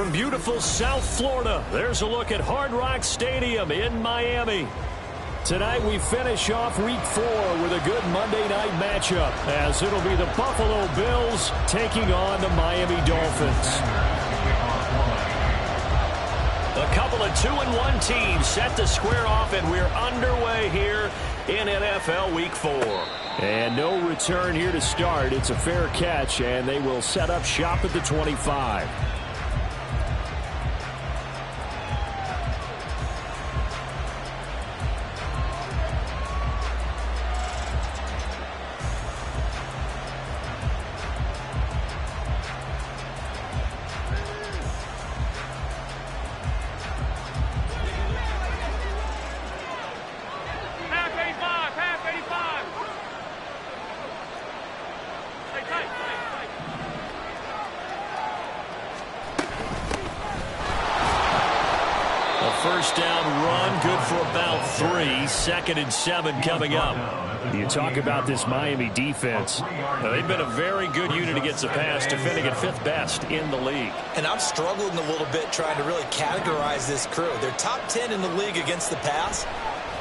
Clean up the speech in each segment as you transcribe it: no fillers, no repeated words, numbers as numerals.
from beautiful South Florida, there's a look at Hard Rock Stadium in Miami. Tonight we finish off Week 4 with a good Monday night matchup, as it'll be the Buffalo Bills taking on the Miami Dolphins. A couple of 2-1 teams set to square off, and we're underway here in NFL Week 4. And no return here to start. It's a fair catch, and they will set up shop at the 25. First down run, good for about 3. 2nd and 7 coming up. You talk about this Miami defense. They've been a very good unit against the pass, defending at 5th best in the league. And I'm struggling a little bit trying to really categorize this crew. They're top 10 in the league against the pass,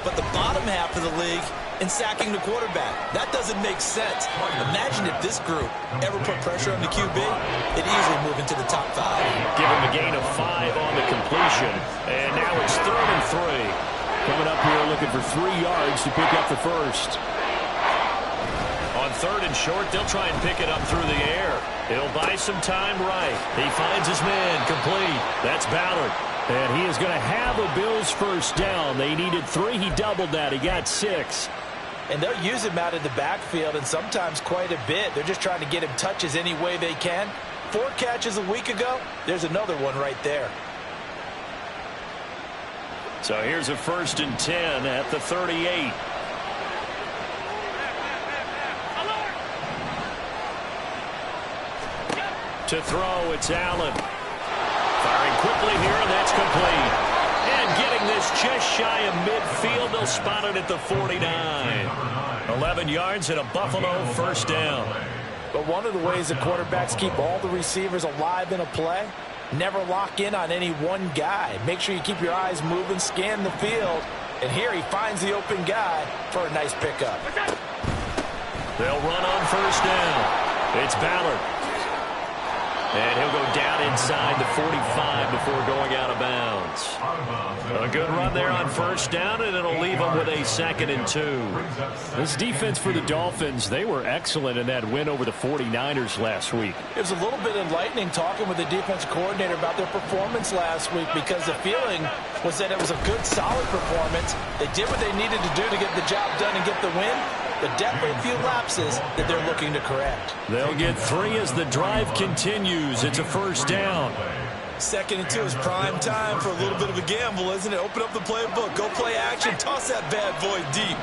but the bottom half of the league in sacking the quarterback. That doesn't make sense. Imagine if this group ever put pressure on the QB, it'd easily move into the top 5. Give him a gain of 5 on the completion, and now it's 3rd and 3. Coming up here looking for 3 yards to pick up the first. On 3rd and short, they'll try and pick it up through the air. He'll buy some time right. He finds his man, complete. That's Ballard. And he is going to have a Bills first down. They needed 3. He doubled that. He got 6. And they'll use him out in the backfield, and sometimes quite a bit. They're just trying to get him touches any way they can. 4 catches a week ago. There's another one right there. So here's a 1st and 10 at the 38. To throw, it's Allen. Firing quickly here, and that's complete. And getting this just shy of midfield, they'll spot it at the 49. 11 yards and a Buffalo first down. But one of the ways the quarterbacks keep all the receivers alive in a play, never lock in on any one guy. Make sure you keep your eyes moving, scan the field. And here he finds the open guy for a nice pickup. They'll run on first down. It's Ballard. And he'll go down inside the 45 before going out of bounds. A good run there on first down, and it'll leave them with a 2nd and 2. This defense for the Dolphins, they were excellent in that win over the 49ers last week. It was a little bit enlightening talking with the defensive coordinator about their performance last week, because the feeling was that it was a good, solid performance. They did what they needed to do to get the job done and get the win. But definitely a few lapses that they're looking to correct. They'll get 3 as the drive continues. It's a first down. 2nd and 2 is prime time for a little bit of a gamble, isn't it? Open up the playbook, go play action, toss that bad boy deep.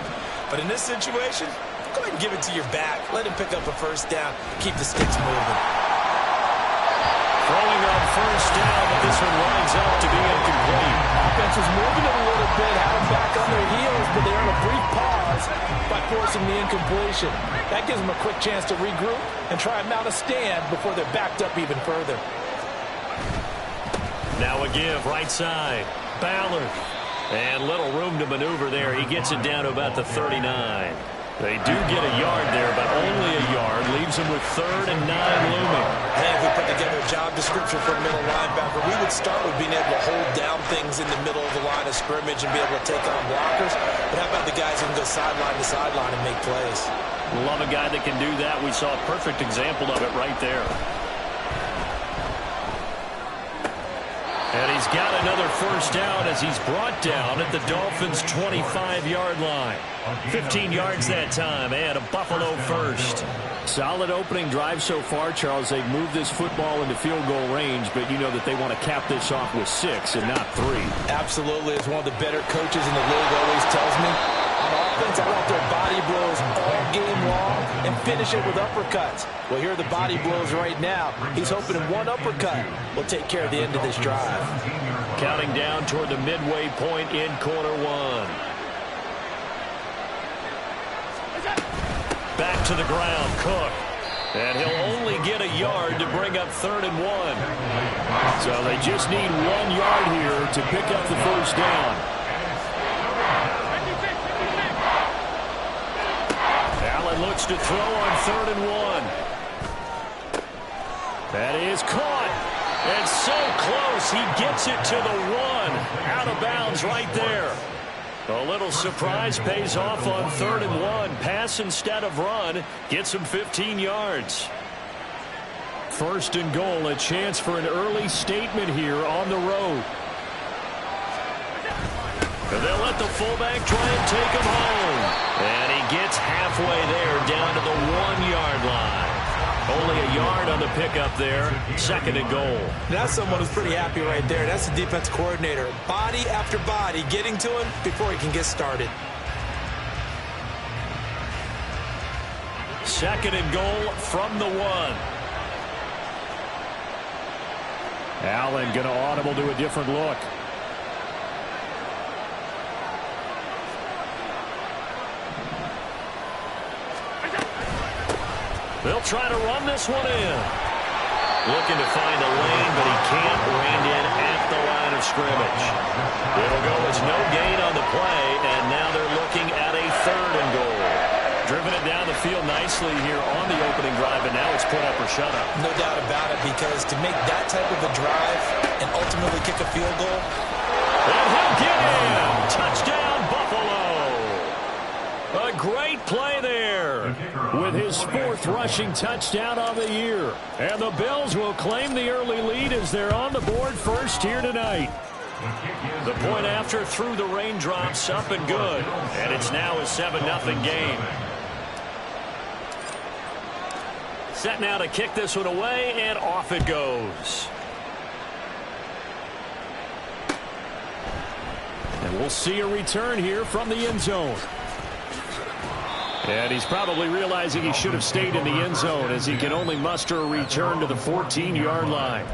But in this situation, go ahead and give it to your back. Let him pick up a first down. Keep the sticks moving. Throwing on first down, but this one lines up to be incomplete. Offense was moving it a little bit, had them back on their heels, but they're on a brief pause by forcing the incompletion. That gives them a quick chance to regroup and try and mount a stand before they're backed up even further. Now a give, right side. Ballard. And little room to maneuver there. He gets it down to about the 39. They do get a yard there, but only a yard. Leaves them with 3rd and 9 looming. Hey, if we put together a job description for a middle linebacker, we would start with being able to hold down things in the middle of the line of scrimmage and be able to take on blockers. But how about the guys who can go sideline to sideline and make plays? Love a guy that can do that. We saw a perfect example of it right there. And he's got another first down as he's brought down at the Dolphins' 25-yard line. 15 yards that time, and a Buffalo first. Solid opening drive so far, Charles. They've moved this football into field goal range, but you know that they want to cap this off with 6 and not 3. Absolutely. As one of the better coaches in the league always tells me, on offense, I want their body blows all game long and finish it with uppercuts. Well, here are the body blows right now. He's hoping one uppercut will take care of the end of this drive. Counting down toward the midway point in quarter 1. Back to the ground, Cook. And he'll only get a yard to bring up 3rd and 1. So they just need 1 yard here to pick up the first down. Allen looks to throw on 3rd and 1. That is caught. And so close, he gets it to the 1. Out of bounds right there. A little surprise pays off on 3rd and 1. Pass instead of run. Gets him 15 yards. 1st and goal, a chance for an early statement here on the road. And they'll let the fullback try and take him home. And he gets halfway there down to the 1-yard line. Only a yard on the pickup there. 2nd and goal. That's someone who's pretty happy right there. That's the defense coordinator. Body after body getting to him before he can get started. 2nd and goal from the 1. Allen going to audible to a different look. They'll try to run this one in. Looking to find a lane, but he can't. Reined in at the line of scrimmage. It'll go as no gain on the play, and now they're looking at a 3rd and goal. Driven it down the field nicely here on the opening drive, and now it's put up or shut up. No doubt about it, because to make that type of a drive and ultimately kick a field goal. And he'll get in. Touchdown, Buffalo. A great play there with his 4th rushing touchdown on the year. And the Bills will claim the early lead as they're on the board first here tonight. The point after through the raindrops, up and good. And it's now a 7-0 game. Set now to kick this one away, and off it goes. And we'll see a return here from the end zone. And he's probably realizing he should have stayed in the end zone as he can only muster a return to the 14-yard line.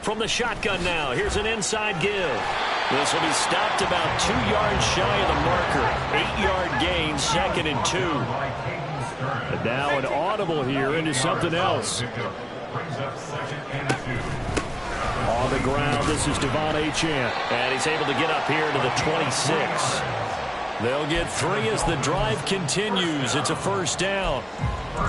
From the shotgun now, here's an inside give. This will be stopped about 2 yards shy of the marker. 8-yard gain, 2nd and 2. And now an audible here into something else. On the ground, this is Devon Achane. And he's able to get up here to the 26. They'll get 3 as the drive continues. It's a 1st down.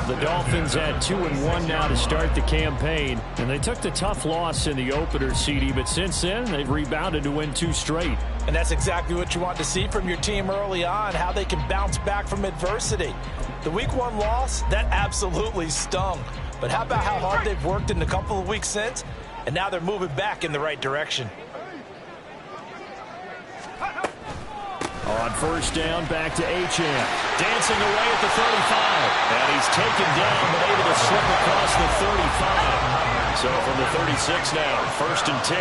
The Dolphins had 2-1 now to start the campaign, and they took the tough loss in the opener, CD, but since then they've rebounded to win 2 straight. And that's exactly what you want to see from your team early on, how they can bounce back from adversity. The Week 1 loss, that absolutely stung. But how about how hard they've worked in the couple of weeks since, and now they're moving back in the right direction. On 1st down, back to Achane. Dancing away at the 35. And he's taken down, but able to slip across the 35. So from the 36 now, 1st and 10.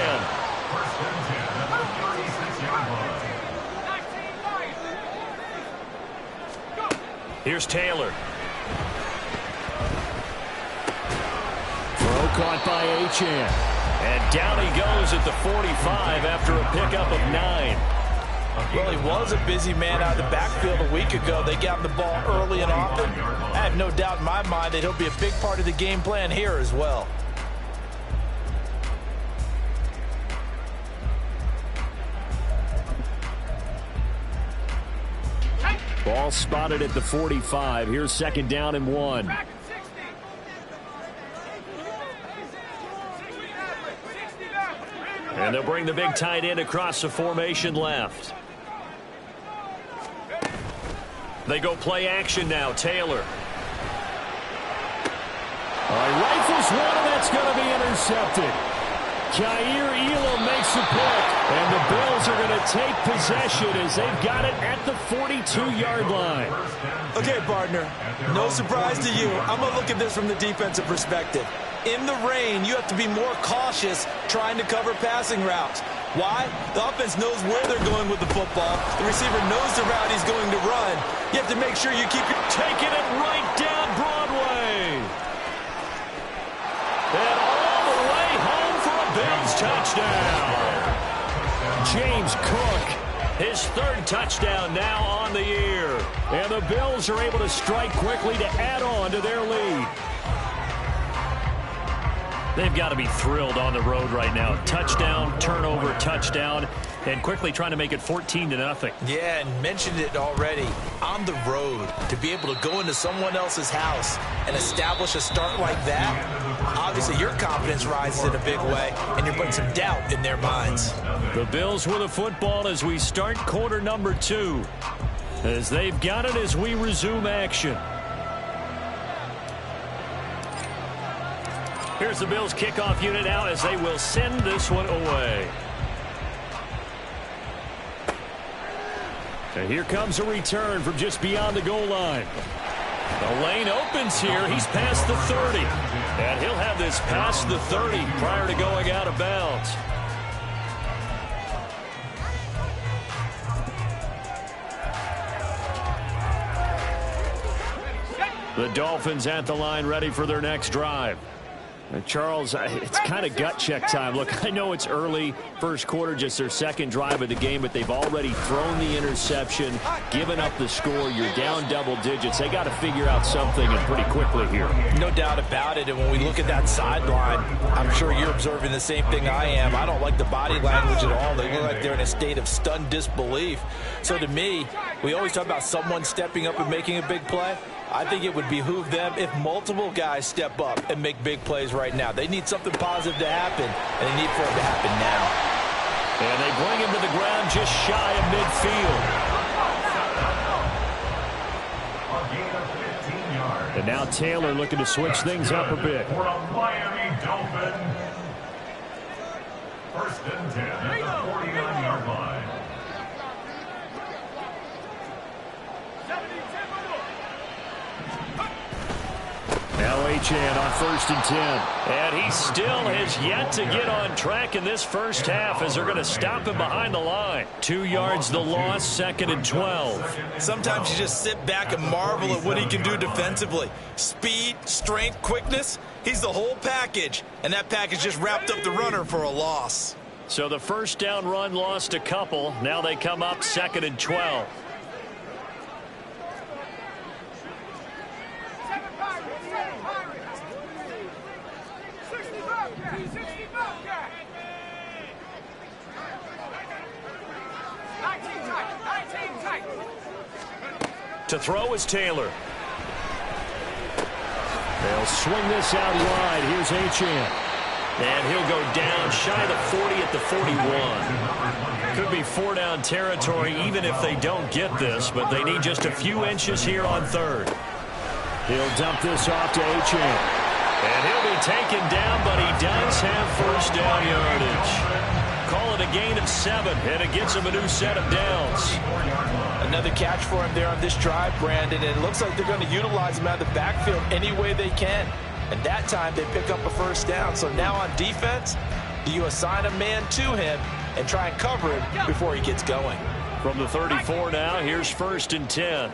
Here's Taylor. Throw caught by Achane. And down he goes at the 45 after a pickup of 9. Well, he was a busy man out of the backfield a week ago. They got him the ball early and often. I have no doubt in my mind that he'll be a big part of the game plan here as well. Ball spotted at the 45. Here's 2nd down and 1. And they'll bring the big tight end across the formation left. They go play action now. Taylor. Rifles one, and that's going to be intercepted. Jair Elam makes a pick, and the Bills are going to take possession as they've got it at the 42-yard line. Okay, partner, no surprise to you. I'm going to look at this from the defensive perspective. In the rain, you have to be more cautious trying to cover passing routes. Why? The offense knows where they're going with the football. The receiver knows the route he's going to run. You have to make sure you keep taking it right down Broadway. And all the way home for a Bills touchdown. James Cook, his third touchdown now on the year. And the Bills are able to strike quickly to add on to their lead. They've got to be thrilled on the road right now. Touchdown, turnover, touchdown, and quickly trying to make it 14-0. Yeah, and mentioned it already. On the road, to be able to go into someone else's house and establish a start like that, obviously your confidence rises in a big way, and you're putting some doubt in their minds. The Bills with the football as we start quarter number 2. As they've got it as we resume action. Here's the Bills kickoff unit out as they will send this one away. And here comes a return from just beyond the goal line. The lane opens here. He's past the 30. And he'll have this past the 30 prior to going out of bounds. The Dolphins at the line ready for their next drive. Charles, it's kind of gut check time. Look, I know it's early, first quarter, just their second drive of the game, but they've already thrown the interception, given up the score. You're down double digits. They got to figure out something, and pretty quickly here. No doubt about it, and when we look at that sideline, I'm sure you're observing the same thing I am. I don't like the body language at all. They look like they're in a state of stunned disbelief. So to me, we always talk about someone stepping up and making a big play. I think it would behoove them if multiple guys step up and make big plays right now. They need something positive to happen, and they need for it to happen now. And they bring him to the ground just shy of midfield. And now Taylor looking to switch things up a bit. For a Miami Dolphin. First and 10 at the 49-yard line. Now Achane on first and 10. And he still has yet to get on track in this first half as they're going to stop him behind the line. 2 yards the loss, second and 12. Sometimes you just sit back and marvel at what he can do defensively. Speed, strength, quickness, he's the whole package. And that package just wrapped up the runner for a loss. So the first down run lost a couple. Now they come up second and 12. To throw is Taylor. They'll swing this out wide. Here's Achane. And he'll go down shy of the 40 at the 41. Could be 4-down territory even if they don't get this, but they need just a few inches here on third. He'll dump this off to Achane. And he'll be taken down, but he does have first down yardage. Call it a gain of 7, and it gets him a new set of downs. Another catch for him there on this drive, Brandon, and it looks like they're going to utilize him out of the backfield any way they can. And that time they pick up a first down. So now on defense, do you assign a man to him and try and cover him before he gets going? From the 34 now, here's first and 10.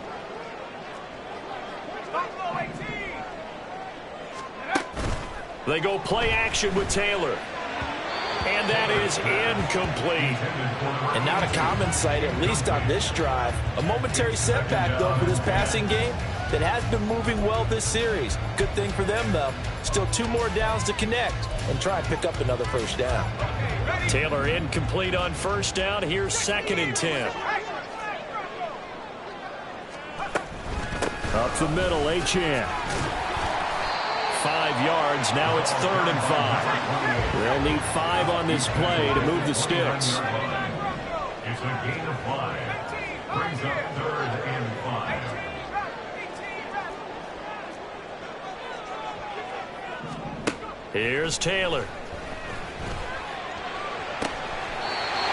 They go play action with Taylor. And that is incomplete. And not a common sight, at least on this drive. A momentary setback, though, for this passing game that has been moving well this series. Good thing for them, though. Still 2 more downs to connect and try and pick up another first down. Taylor incomplete on first down. Here's second and 10. Up the middle, Achane. 5 yards. Now it's third and 5. They'll need 5 on this play to move the sticks. It's a gain of 5. Brings up 3rd and 5. Here's Taylor.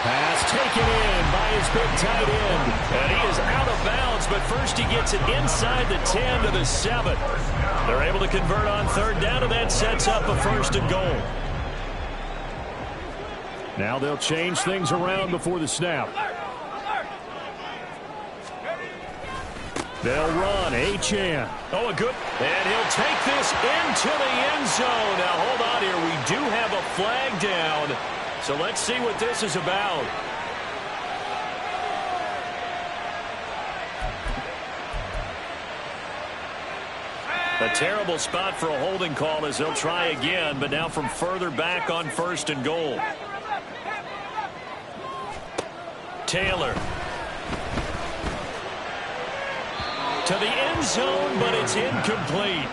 Pass taken in by his big tight end. And he is out of bounds, but first he gets it inside the 10 to the 7. They're able to convert on 3rd down, and that sets up a 1st and goal. Now they'll change things around before the snap. They'll run. Achane. Oh, a good. And he'll take this into the end zone. Now, hold on here. We do have a flag down. So let's see what this is about. A terrible spot for a holding call as they'll try again, but now from further back on 1st and goal. Taylor. To the end zone, but it's incomplete.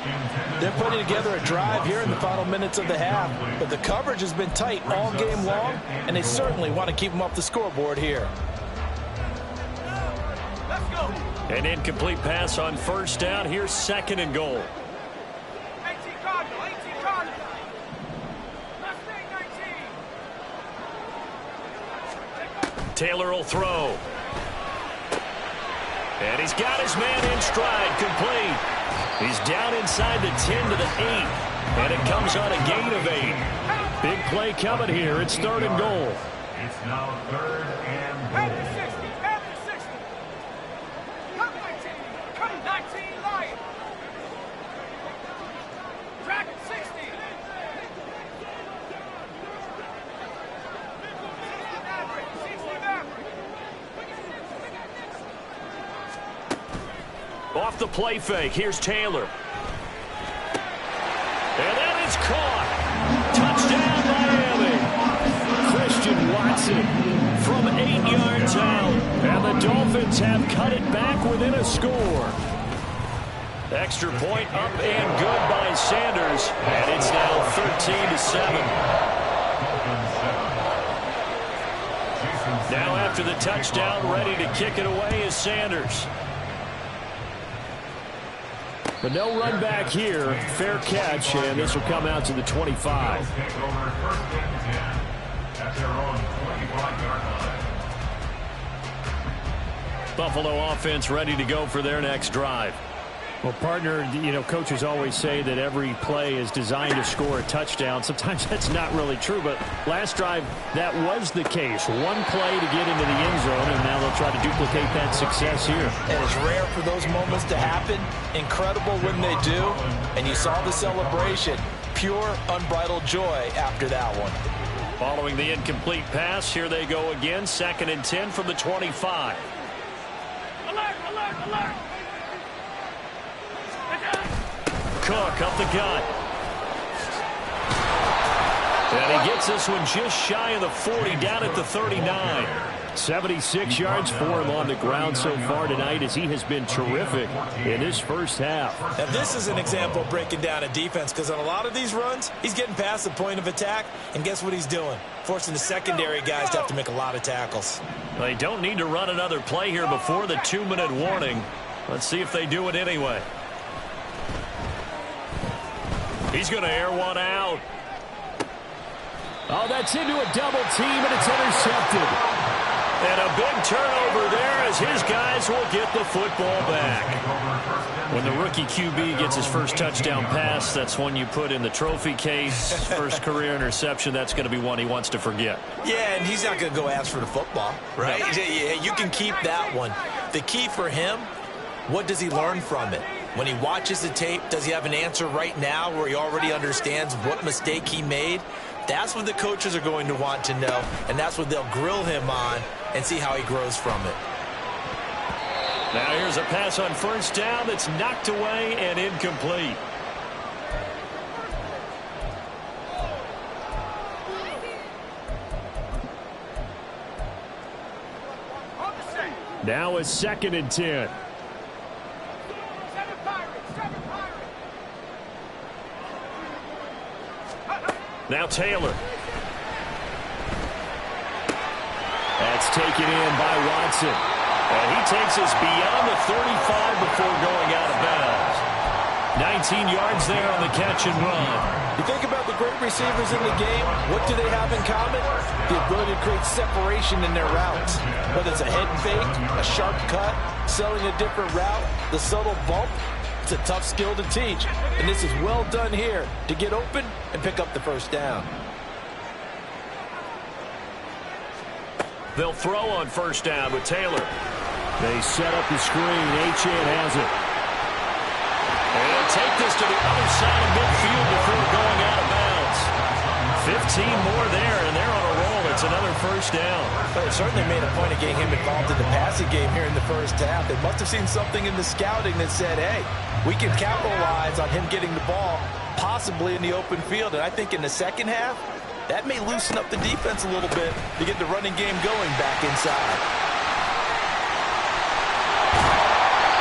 They're putting together a drive here in the final minutes of the half, but the coverage has been tight all game long, and they certainly want to keep them off the scoreboard here. An incomplete pass on 1st down. Here's 2nd and goal. Taylor will throw. And he's got his man in stride, complete. He's down inside the 10 to the 8. And it comes on a gain of 8. Big play coming here. It's 3rd and goal. It's now 3rd and goal. Off the play fake, here's Taylor. And that is caught. Touchdown, Miami. Christian Watson from 8 yards out. And the Dolphins have cut it back within a score. Extra point up and good by Sanders. And it's now 13 to 7. Now after the touchdown, ready to kick it away is Sanders. But no run back here. Fair catch, and this will come out to the 25. Buffalo offense ready to go for their next drive. Well, partner, coaches always say that every play is designed to score a touchdown. Sometimes that's not really true, but last drive, that was the case. One play to get into the end zone, and now they'll try to duplicate that success here. And it's rare for those moments to happen. Incredible when they do. And you saw the celebration. Pure, unbridled joy after that one. Following the incomplete pass, here they go again. 2nd and 10 from the 25. Alert, alert, alert. Cook up the gut. And he gets this one just shy of the 40, down at the 39. 76 yards for him on the ground so far tonight as he has been terrific in his first half. Now this is an example of breaking down a defense, because on a lot of these runs, he's getting past the point of attack, and guess what he's doing? Forcing the secondary guys to have to make a lot of tackles. They don't need to run another play here before the 2-minute warning. Let's see if they do it anyway. He's going to air one out. Oh, that's into a double team, and it's intercepted. And a big turnover there as his guys will get the football back. When the rookie QB gets his first touchdown pass, that's one you put in the trophy case. First career interception, that's going to be one he wants to forget. Yeah, and he's not going to go ask for the football, right? No. Yeah, you can keep that one. The key for him, what does he learn from it? When he watches the tape, does he have an answer right now where he already understands what mistake he made? That's what the coaches are going to want to know, and that's what they'll grill him on and see how he grows from it. Now here's a pass on first down that's knocked away and incomplete. Now a 2nd and 10. Now Taylor. That's taken in by Watson. And he takes us beyond the 35 before going out of bounds. 19 yards there on the catch and run. You think about the great receivers in the game, what do they have in common? The ability to create separation in their routes. Whether it's a head fake, a sharp cut, selling a different route, the subtle bump, it's a tough skill to teach. And this is well done here to get open and pick up the first down. They'll throw on first down with Taylor. They set up the screen. Achane has it. And they'll take this to the other side of midfield before going out of bounds. 15 more there, and they're on a roll. It's another first down. But it certainly made a point of getting him involved in the passing game here in the first half. They must have seen something in the scouting that said, hey, we can capitalize on him getting the ball, possibly in the open field. And I think in the second half, that may loosen up the defense a little bit to get the running game going back inside.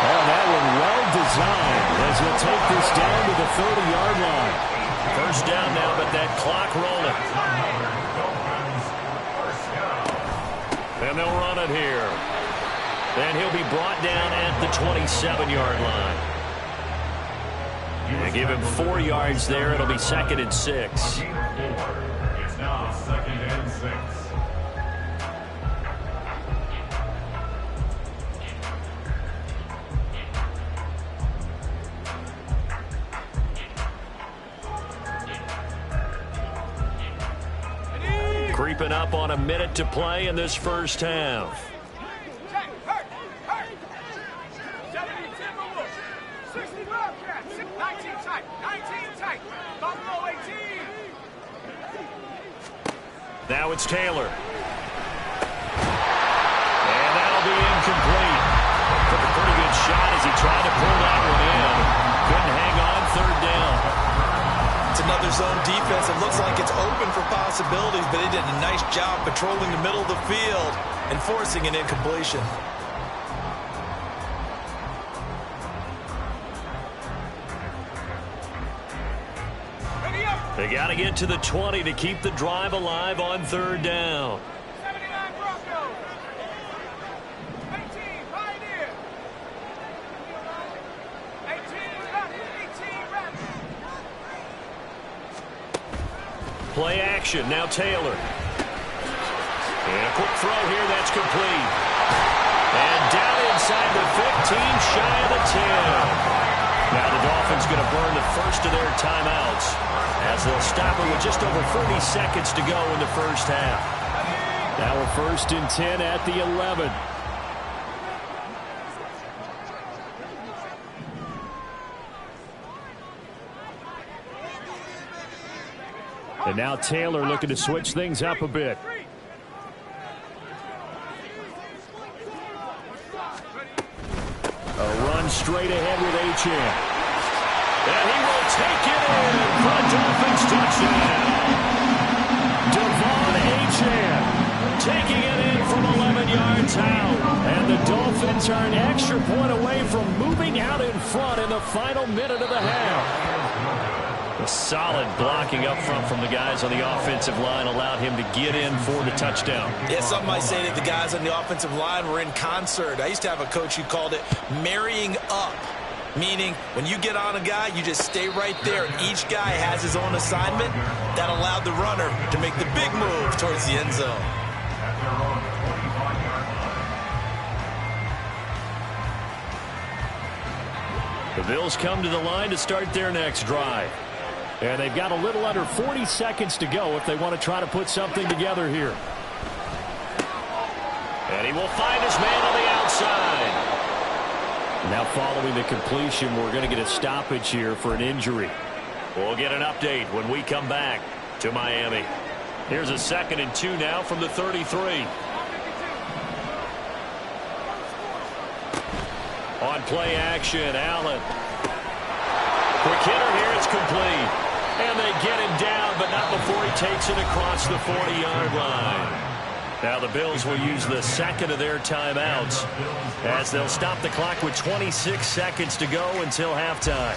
Oh, that one well designed as he'll take this down to the 30-yard line. First down now, but that clock rolling. And they'll run it here. And he'll be brought down at the 27-yard line. They give him 4 yards there. It'll be 2nd and 6. It's now 2nd and 6. Creeping up on a minute to play in this first half. 60 Wildcats, 19 tight, 19 tight, Buffalo 18. Now it's Taylor. And that'll be incomplete. Took a pretty good shot as he tried to pull that one in. Couldn't hang on, third down. It's another zone defense. It looks like it's open for possibilities, but they did a nice job patrolling the middle of the field and forcing an incompletion. They got to get to the 20 to keep the drive alive on third down. 79 Broncos. 18 Pioneer. 18 Raptors. Play action. Now Taylor. And a quick throw here. That's complete. And down inside the 15, shy of the 10. Now the Dolphins going to burn the first of their timeouts as they'll stop it with just over 40 seconds to go in the first half. Now we're 1st and 10 at the 11. And now Taylor looking to switch things up a bit. A run straight ahead with Achane. And he will take it in for a Dolphins touchdown. Devon Achane taking it in from 11 yards out. And the Dolphins are an extra point away from moving out in front in the final minute of the half. A solid blocking up front from the guys on the offensive line allowed him to get in for the touchdown. Yeah, some might say that the guys on the offensive line were in concert. I used to have a coach who called it marrying up, meaning when you get on a guy, you just stay right there. Each guy has his own assignment that allowed the runner to make the big move towards the end zone. The Bills come to the line to start their next drive. And they've got a little under 40 seconds to go if they want to try to put something together here. And he will find his man on the outside. Now following the completion, we're going to get a stoppage here for an injury. We'll get an update when we come back to Miami. Here's a 2nd and 2 now from the 33. On play action, Allen. Quick hitter here, it's complete. And they get him down, but not before he takes it across the 40-yard line. Now the Bills will use the 2nd of their timeouts as they'll stop the clock with 26 seconds to go until halftime.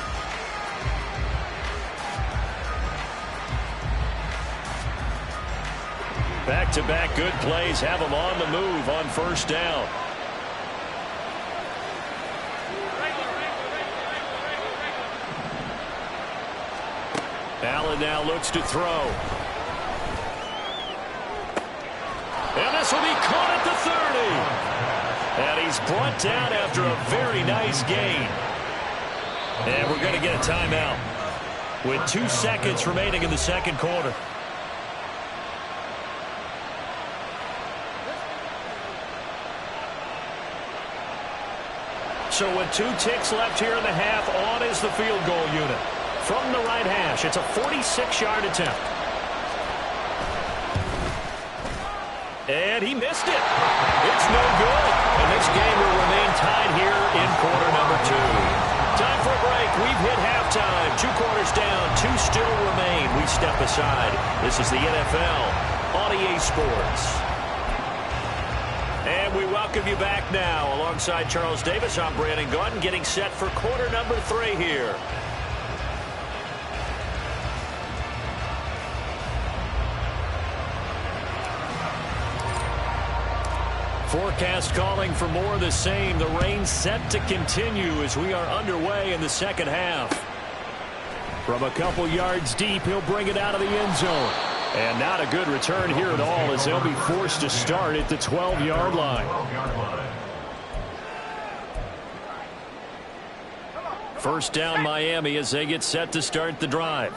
Back-to-back good plays have them on the move on first down. Allen now looks to throw. And this will be caught at the 30. And he's brought down after a very nice gain. And we're going to get a timeout with 2 seconds remaining in the second quarter. So with 2 ticks left here in the half, on is the field goal unit. From the right hash, it's a 46-yard attempt. And he missed it. It's no good. And this game will remain tied here in quarter number 2. Time for a break. We've hit halftime. 2 quarters down. 2 still remain. We step aside. This is the NFL on EA Sports. And we welcome you back now. Alongside Charles Davis, I'm Brandon Gaudin, getting set for quarter number 3 here. Forecast calling for more of the same. The rain set to continue as we are underway in the second half. From a couple yards deep, he'll bring it out of the end zone. And not a good return here at all as they'll be forced to start at the 12-yard line. First down Miami as they get set to start the drive.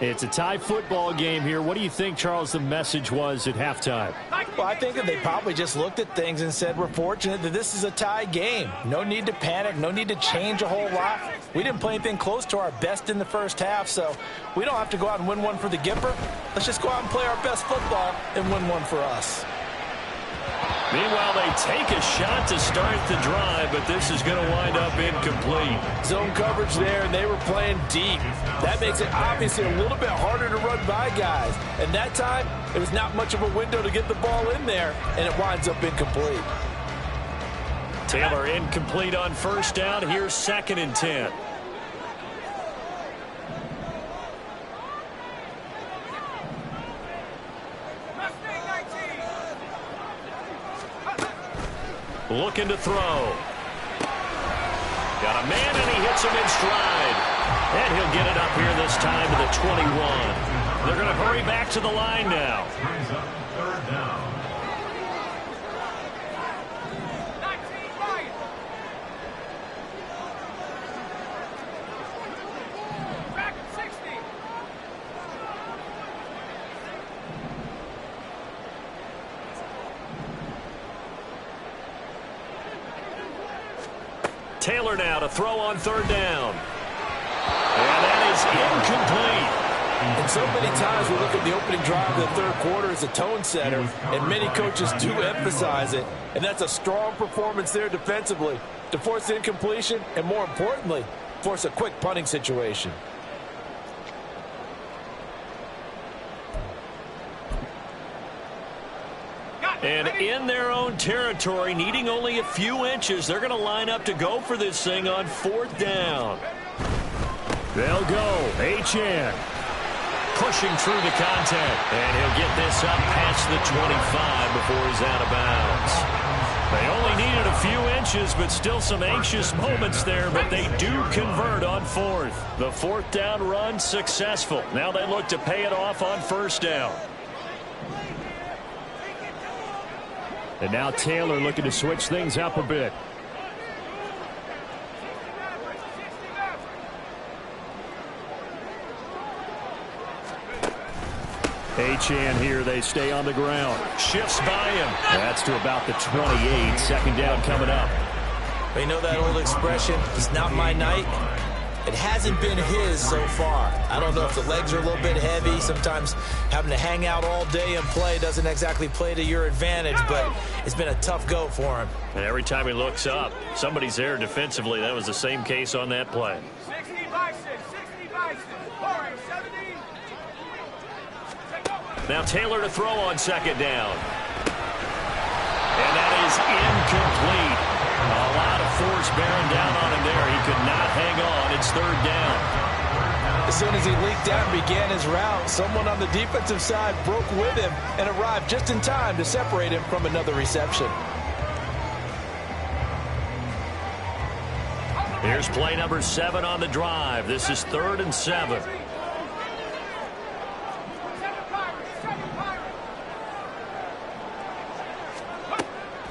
It's a tie football game here. What do you think, Charles, the message was at halftime? Well, I think that they probably just looked at things and said, we're fortunate that this is a tie game. No need to panic. No need to change a whole lot. We didn't play anything close to our best in the first half, so we don't have to go out and win one for the Gipper. Let's just go out and play our best football and win one for us. Meanwhile, they take a shot to start the drive, but this is going to wind up incomplete. Zone coverage there, and they were playing deep. That makes it obviously a little bit harder to run by guys. And that time, it was not much of a window to get the ball in there, and it winds up incomplete. Taylor incomplete on first down. Here's 2nd and 10. Looking to throw. Got a man, and he hits him in stride. And he'll get it up here this time to the 21. They're going to hurry back to the line now. Brings up 3rd down. Back at 60. Taylor now to throw on 3rd down. And that is incomplete. And so many times we look at the opening drive of the 3rd quarter as a tone setter, and many coaches do emphasize it. And that's a strong performance there defensively to force incompletion and, more importantly, force a quick punting situation. And in their own territory, needing only a few inches, they're going to line up to go for this thing on 4th down. They'll go. Achane pushing through the contact. And he'll get this up past the 25 before he's out of bounds. They only needed a few inches, but still some anxious moments there, but they do convert on 4th. The 4th down run successful. Now they look to pay it off on 1st down. And now Taylor looking to switch things up a bit. Achane here, they stay on the ground. Shifts by him. That's to about the 28. 2nd down coming up. You know that old expression, it's not my night? It hasn't been his so far. I don't know if the legs are a little bit heavy. Sometimes having to hang out all day and play doesn't exactly play to your advantage, but it's been a tough go for him. And every time he looks up, somebody's there defensively. That was the same case on that play. 60 Bison, 60 Bison, pouring 70. Now Taylor to throw on 2nd down. And that is incomplete. A lot of force bearing down on him there. He could not hang on. It's 3rd down. As soon as he leaked out and began his route, someone on the defensive side broke with him and arrived just in time to separate him from another reception. Here's play number 7 on the drive. This is 3rd and 7.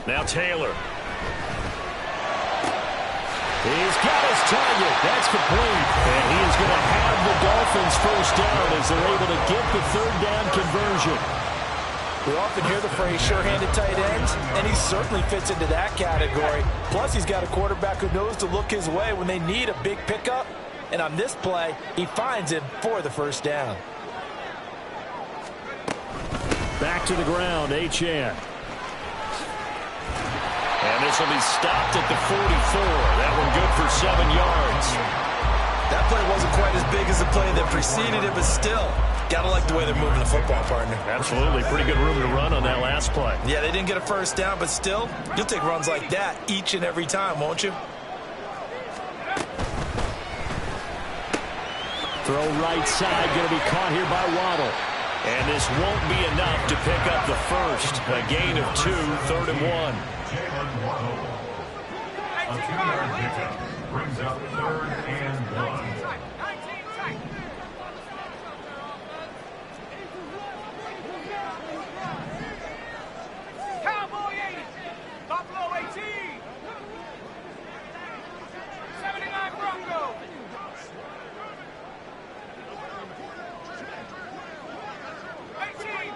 Now Taylor. He's got his target. That's complete. And he is going to have the Dolphins first down as they're able to get the third down conversion. We often hear the phrase sure-handed tight ends, and he certainly fits into that category. Plus, he's got a quarterback who knows to look his way when they need a big pickup. And on this play, he finds him for the first down. Back to the ground, Achane. And this will be stopped at the 44. That one good for 7 yards. That play wasn't quite as big as the play that preceded it, but still, gotta like the way they're moving the football, partner. Absolutely. Pretty good room to run on that last play. Yeah, they didn't get a first down, but still, you'll take runs like that each and every time, won't you? Throw right side, going to be caught here by Waddle. And this won't be enough to pick up the first. A gain of 2, 3rd and 1. Jalen Waddle. A 2-yard pickup brings up 3rd and 1. 19 tight. Cowboy 80. Buffalo 18. 79 Bronco.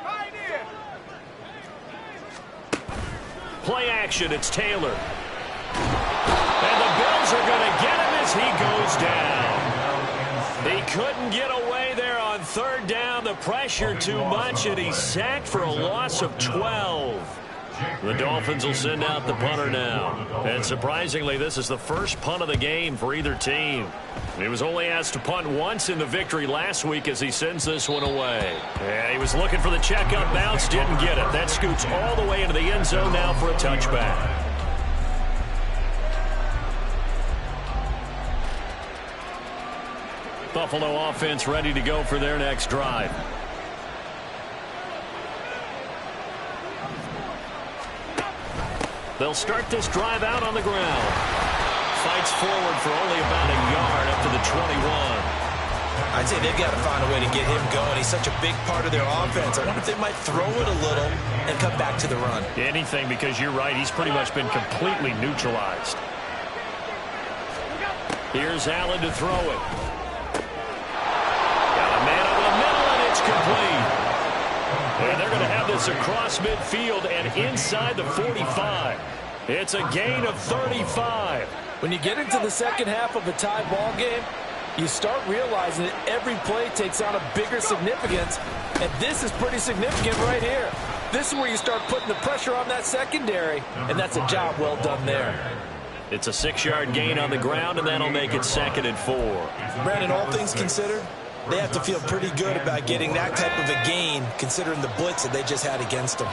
Pioneer. Play action, it's Taylor. And the Bills are going to get him as he goes down. He couldn't get away there on 3rd down. The pressure too much, and he's sacked for a loss of 12. The Dolphins will send out the punter now. And surprisingly, this is the first punt of the game for either team. He was only asked to punt once in the victory last week as he sends this one away. Yeah, he was looking for the checkup bounce, didn't get it. That scoots all the way into the end zone now for a touchback. Buffalo offense ready to go for their next drive. They'll start this drive out on the ground. Fights forward for only about a yard up to the 21. I'd say they've got to find a way to get him going. He's such a big part of their offense. I wonder if they might throw it a little and come back to the run. Anything, because you're right. He's pretty much been completely neutralized. Here's Allen to throw it. Got a man over the middle, and it's complete. And they're going to have this across midfield and inside the 45. It's a gain of 35. When you get into the second half of a tie ball game, you start realizing that every play takes on a bigger significance, and this is pretty significant right here. This is where you start putting the pressure on that secondary, and that's a job well done there. It's a 6-yard gain on the ground, and that'll make it 2nd and 4. Brandon, all things considered, they have to feel pretty good about getting that type of a gain, considering the blitz that they just had against them.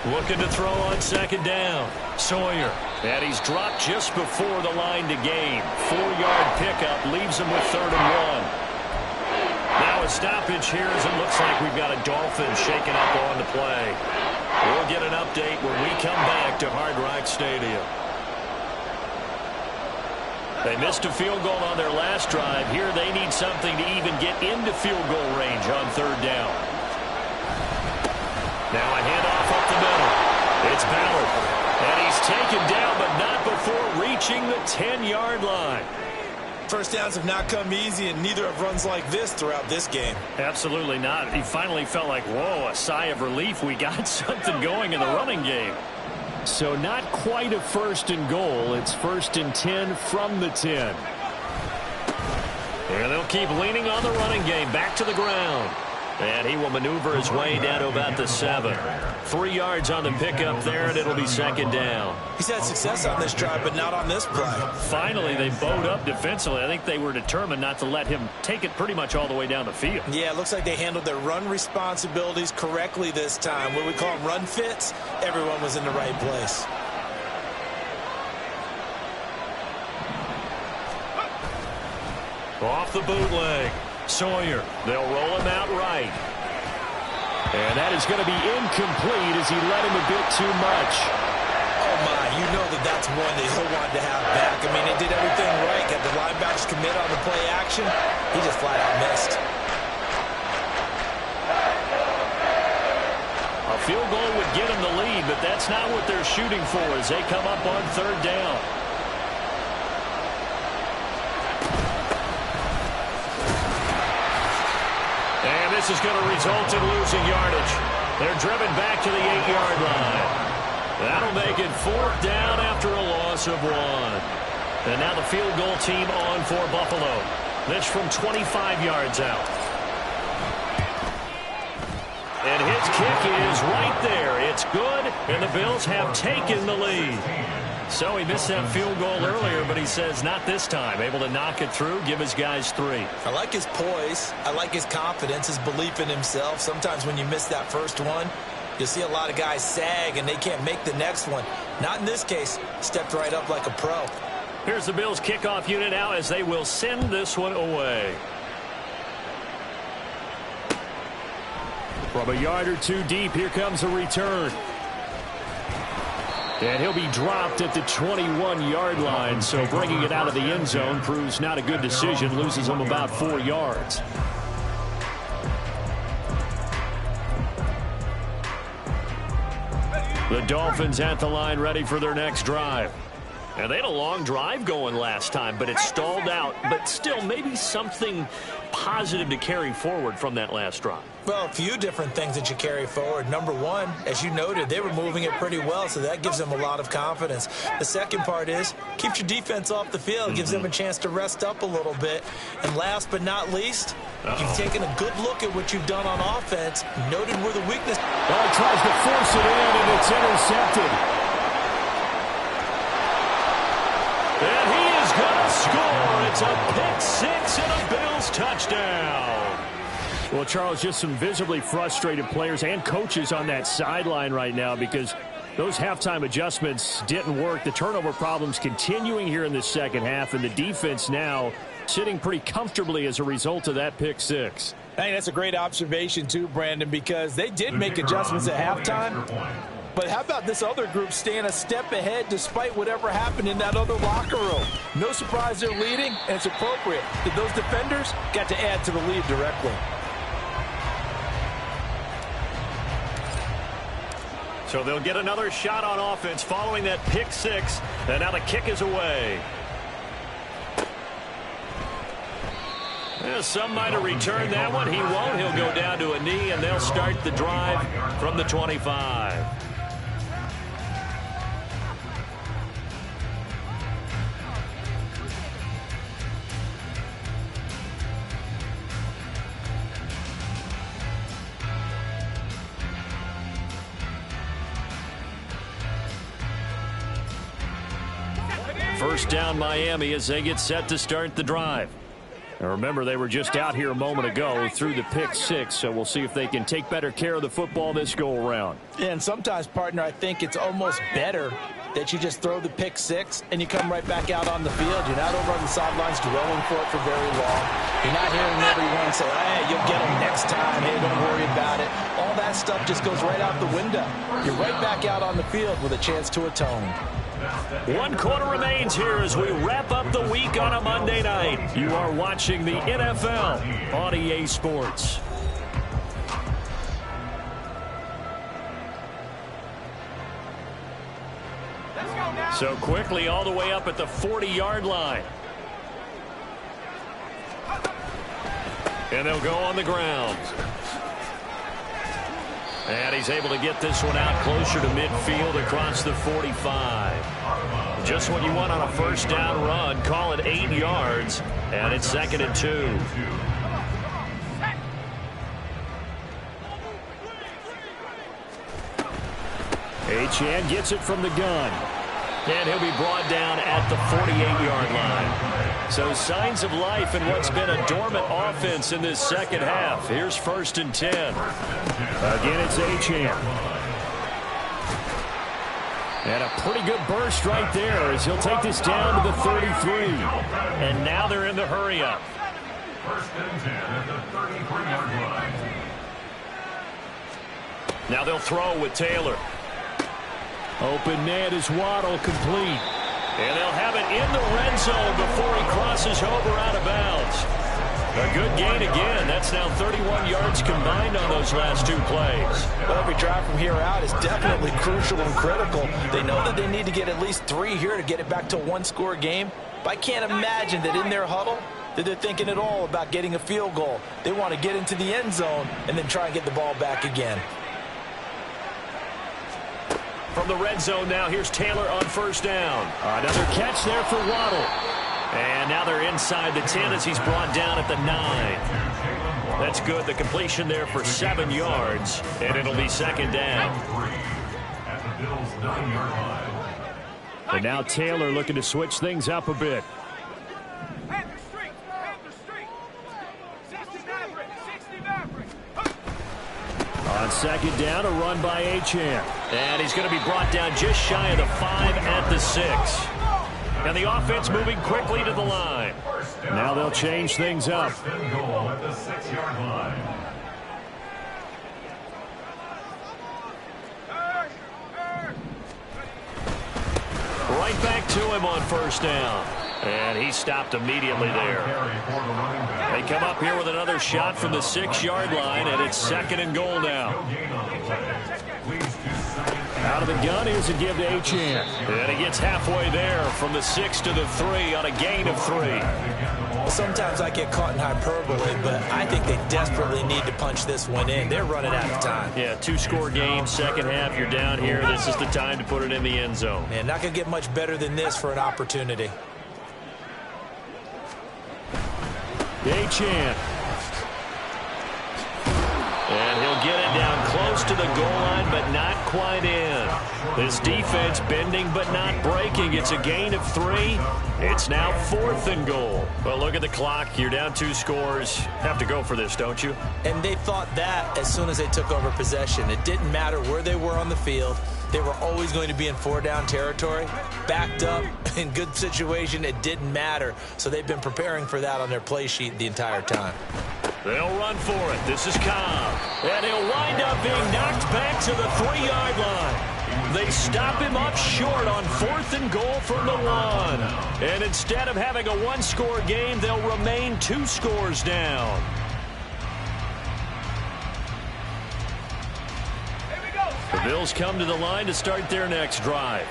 Looking to throw on 2nd down. Sawyer. And he's dropped just before the line to gain. 4-yard pickup leaves him with 3rd and 1. Now a stoppage here as it looks like we've got a Dolphin shaking up on the play. We'll get an update when we come back to Hard Rock Stadium. They missed a field goal on their last drive. Here they need something to even get into field goal range on 3rd down. Now a handoff up the middle. It's Ballard. And he's taken down, but not before reaching the 10-yard line. First downs have not come easy, and neither have runs like this throughout this game. Absolutely not. He finally felt like, whoa, a sigh of relief. We got something going in the running game. So not quite a 1st and goal. It's 1st and 10 from the 10. And they'll keep leaning on the running game. Back to the ground. And he will maneuver his way down to about the 7. 3 yards on the pickup there, and it'll be 2nd down. He's had success on this drive, but not on this play. Finally, they bowed up defensively. I think they were determined not to let him take it pretty much all the way down the field. Yeah, it looks like they handled their run responsibilities correctly this time. What we call them run fits, everyone was in the right place. Off the bootleg. Sawyer. They'll roll him out right. And that is going to be incomplete as he led him a bit too much. Oh, my. You know that's one that he'll want to have back. I mean, he did everything right. Got the linebackers commit on the play action. He just flat out missed. field goal would get them the lead, but that's not what they're shooting for as they come up on third down. And this is going to result in losing yardage. They're driven back to the 8-yard line. That'll make it fourth down after a loss of 1. And now the field goal team on for Buffalo. This from 25 yards out. And his kick is right there. It's good, and the Bills have taken the lead. So he missed that field goal earlier, but he says not this time. Able to knock it through, give his guys 3. I like his poise. I like his confidence, his belief in himself. Sometimes when you miss that first one, you'll see a lot of guys sag, and they can't make the next one. Not in this case. Stepped right up like a pro. Here's the Bills kickoff unit now as they will send this one away. From a yard or 2 deep, here comes a return. And he'll be dropped at the 21-yard line, so bringing it out of the end zone proves not a good decision, loses him about 4 yards. The Dolphins at the line ready for their next drive. And they had a long drive going last time, but it stalled out. But still, maybe something positive to carry forward from that last drive. Well, a few different things that you carry forward. Number one, as you noted, they were moving it pretty well, so that gives them a lot of confidence. The second part is, keeps your defense off the field, gives them a chance to rest up a little bit. And last but not least, you've taken a good look at what you've done on offense, noted where the weakness. Well, he tries to force it in, and it's intercepted. And he is going to score. It's a pick-6 and a Bills touchdown. Well, Charles, just some visibly frustrated players and coaches on that sideline right now because those halftime adjustments didn't work. The turnover problems continuing here in the second half, and the defense now sitting pretty comfortably as a result of that pick-6. I think that's a great observation, too, Brandon, because they did make adjustments at halftime. But how about this other group staying a step ahead despite whatever happened in that other locker room? No surprise they're leading, and it's appropriate that those defenders got to add to the lead directly. So they'll get another shot on offense following that pick-6, and now the kick is away. Yeah, some might have returned that one. He won't. He'll go down to a knee, and they'll start the drive from the 25. First down Miami as they get set to start the drive. And remember, they were just out here a moment ago through the pick-6, so we'll see if they can take better care of the football this go-around. And sometimes, partner, I think it's almost better that you just throw the pick-6 and you come right back out on the field. You're not over on the sidelines dwelling for it for very long. You're not hearing everyone say, hey, you'll get them next time. Hey, don't worry about it. All that stuff just goes right out the window. You're right back out on the field with a chance to atone. 1 quarter remains here as we wrap up the week on a Monday night. You are watching the NFL on EA Sports. So quickly all the way up at the 40-yard line. And they'll go on the ground. And he's able to get this one out closer to midfield across the 45. Just what you want on a first down run. Call it 8 yards. And it's 2nd and 2. Achane gets it from the gun. And he'll be brought down at the 48-yard line. So signs of life in what's been a dormant offense in this second half. Here's 1st and 10. Again, it's Achane. And a pretty good burst right there as he'll take this down to the 33. And now they're in the hurry-up. 1st and 10 at the 33-yard line. Now they'll throw with Taylor. Open net is Waddle, complete. And they'll have it in the red zone before he crosses over out of bounds. A good gain again. That's now 31 yards combined on those last 2 plays. Well, every drive from here out is definitely crucial and critical. They know that they need to get at least 3 here to get it back to a 1-score game. But I can't imagine that in their huddle that they're thinking at all about getting a field goal. They want to get into the end zone and then try and get the ball back again. From the red zone now, here's Taylor on first down. Another catch there for Waddle. And now they're inside the 10 as he's brought down at the 9. That's good. The completion there for 7 yards, and it'll be second down. At the Bills' 9-yard line. And now Taylor looking to switch things up a bit. Panther Street! Panther Street! 60 Maverick! 60 Maverick! On second down, a run by Achane. And he's going to be brought down just shy of the 5 at the 6. And the offense moving quickly to the line. Now they'll change things up. First and goal at the 6-yard line. Right back to him on first down. And he stopped immediately there. They come up here with another shot from the 6-yard line, and it's second and goal now. Out of the gun, here's a give to Achane. And he gets halfway there from the 6 to the 3 on a gain of 3. Sometimes I get caught in hyperbole, but I think they desperately need to punch this one in. They're running out of time. Yeah, 2-score game, second half, you're down here. This is the time to put it in the end zone. Man, not going to get much better than this for an opportunity. Achane. And he'll get it down close to the goal line, but not quite in. This defense bending but not breaking. It's a gain of 3. It's now 4th and goal. Well, look at the clock. You're down 2 scores. Have to go for this, don't you? And they thought that as soon as they took over possession. It didn't matter where they were on the field. They were always going to be in 4-down territory. Backed up, in good situation, it didn't matter. So they've been preparing for that on their play sheet the entire time. They'll run for it. This is Cobb. And he'll wind up being knocked back to the 3-yard line. They stop him up short on 4th and goal from the 1. And instead of having a 1-score game, they'll remain 2 scores down. The Bills come to the line to start their next drive.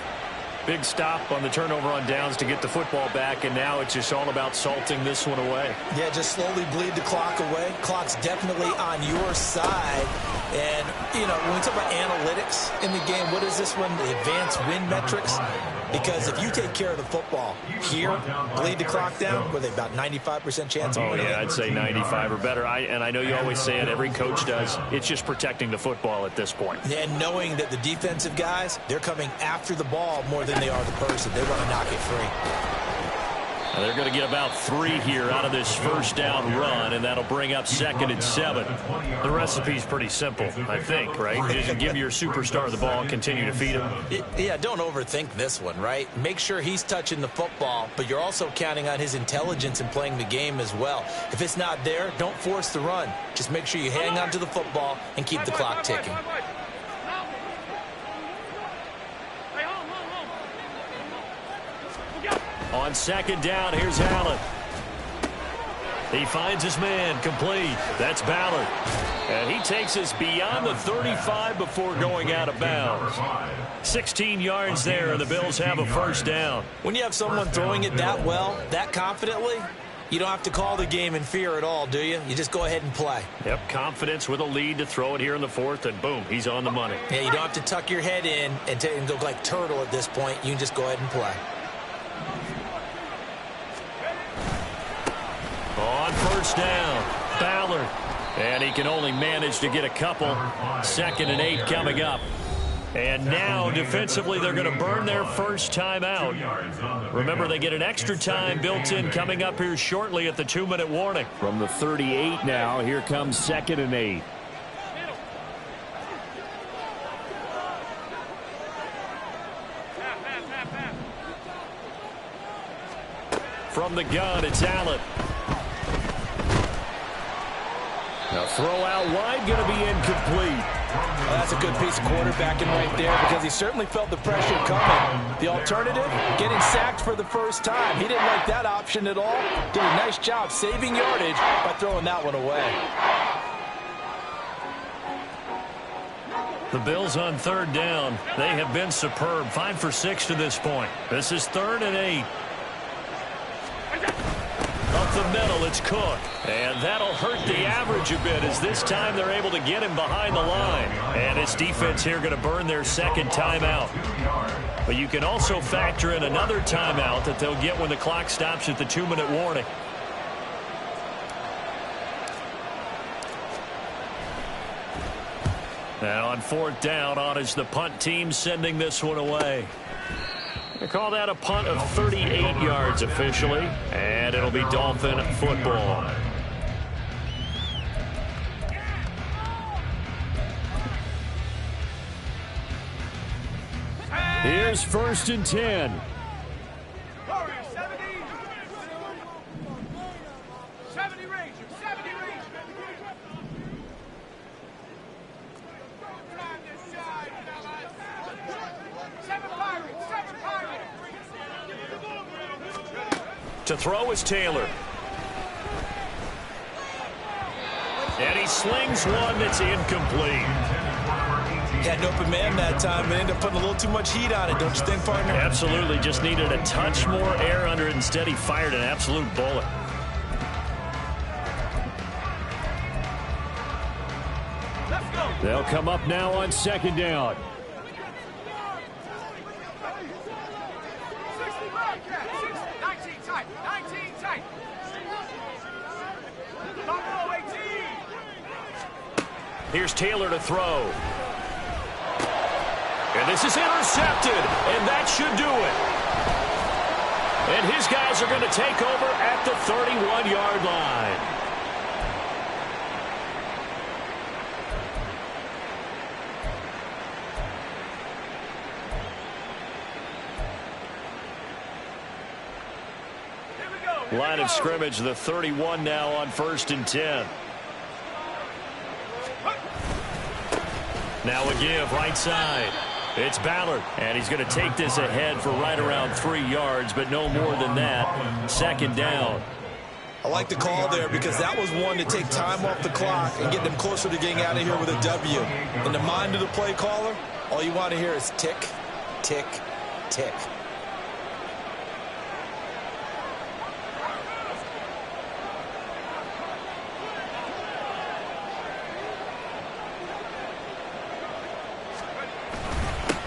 Big stop on the turnover on downs to get the football back, and now it's just all about salting this one away. Yeah, just slowly bleed the clock away. Clock's definitely on your side. And, you know, when we talk about analytics in the game, what is this one? The advanced win metrics? Because if you take care of the football here, bleed the clock down, with about 95% chance of winning. Oh, yeah, I'd say 95 or better. And I know you always say it, every coach does. It's just protecting the football at this point. And knowing that the defensive guys, they're coming after the ball more than they are the person. They want to knock it free. Now they're going to get about 3 here out of this first down run, and that'll bring up 2nd and 7. The recipe's pretty simple, I think, right? Just give your superstar the ball and continue to feed him. Yeah, don't overthink this one, right? Make sure he's touching the football, but you're also counting on his intelligence in playing the game as well. If it's not there, don't force the run. Just make sure you hang on to the football and keep the clock ticking. On second down, here's Allen. He finds his man, complete. That's Ballard. And he takes us beyond the 35 before going out of bounds. 16 yards there, and the Bills have a first down. When you have someone throwing it that well, that confidently, you don't have to call the game in fear at all, do you? You just go ahead and play. Yep, confidence with a lead to throw it here in the 4th, and boom, he's on the money. Yeah, you don't have to tuck your head in and go like turtle at this point. You can just go ahead and play. On first down, Ballard. And he can only manage to get a couple. 2nd and 8 coming up. And now, defensively, they're going to burn their first time out. Remember, they get an extra time built in coming up here shortly at the 2-minute warning. From the 38 now, here comes 2nd and 8. From the gun, it's Allen. The throw out wide going to be incomplete. Well, that's a good piece of quarterbacking right there because he certainly felt the pressure coming. The alternative, getting sacked for the first time. He didn't like that option at all. Did a nice job saving yardage by throwing that one away. The Bills on third down. They have been superb. 5 for 6 to this point. This is 3rd and 8. Up the middle, it's Cook. And that'll hurt the average a bit as this time they're able to get him behind the line. And his defense here going to burn their second timeout. But you can also factor in another timeout that they'll get when the clock stops at the 2-minute warning. Now on 4th down, on is the punt team sending this one away. They call that a punt of 38 yards officially, and it'll be Dolphin football. Here's 1st and 10. 70 Rangers, 70 Rangers. To throw is Taylor. And he slings one that's incomplete. Had an open man that time and ended up putting a little too much heat on it, don't you think, partner? Absolutely. Just needed a touch more air under it. Instead, he fired an absolute bullet. They'll come up now on 2nd down. 19 tight, 19 tight. Buffalo 18. Here's Taylor to throw. And this is intercepted, and that should do it. And his guys are going to take over at the 31-yard line. Line of scrimmage, the 31 now on 1st and 10. Now a give, right side. It's Ballard, and he's going to take this ahead for right around 3 yards, but no more than that. 2nd down. I like the call there because that was one to take time off the clock and get them closer to getting out of here with a W. In the mind of the play caller, all you want to hear is tick, tick, tick.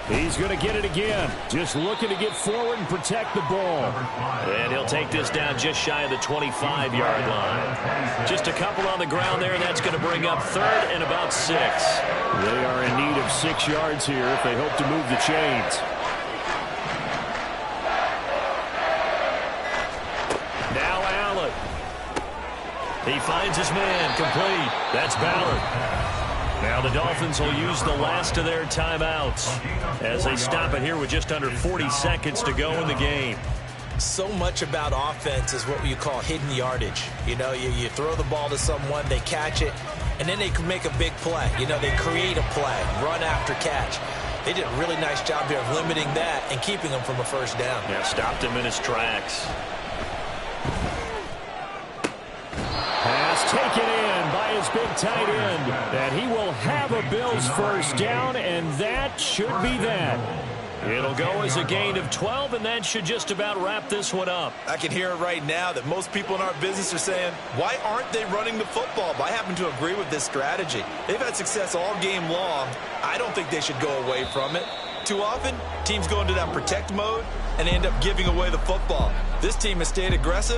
He's going to get it again. Just looking to get forward and protect the ball. And he'll take this down just shy of the 25-yard line. Just a couple on the ground there. That's going to bring up 3rd and about 6. They are in need of 6 yards here if they hope to move the chains. Now Allen. He finds his man. Complete. That's Ballard. Now the Dolphins will use the last of their timeouts as they stop it here with just under 40 seconds to go in the game. So much about offense is what you call hidden yardage. You know, you throw the ball to someone, they catch it, and then they can make a big play. You know, they create a play, run after catch. They did a really nice job here of limiting that and keeping him from a 1st down. Yeah, stopped him in his tracks. Pass taken in by his big tight end. And he will have a Bills 1st down, and that should be that. It'll go as a gain of 12, and that should just about wrap this one up. I can hear it right now that most people in our business are saying, why aren't they running the football? But I happen to agree with this strategy. They've had success all game long. I don't think they should go away from it. Too often, teams go into that protect mode and end up giving away the football. This team has stayed aggressive.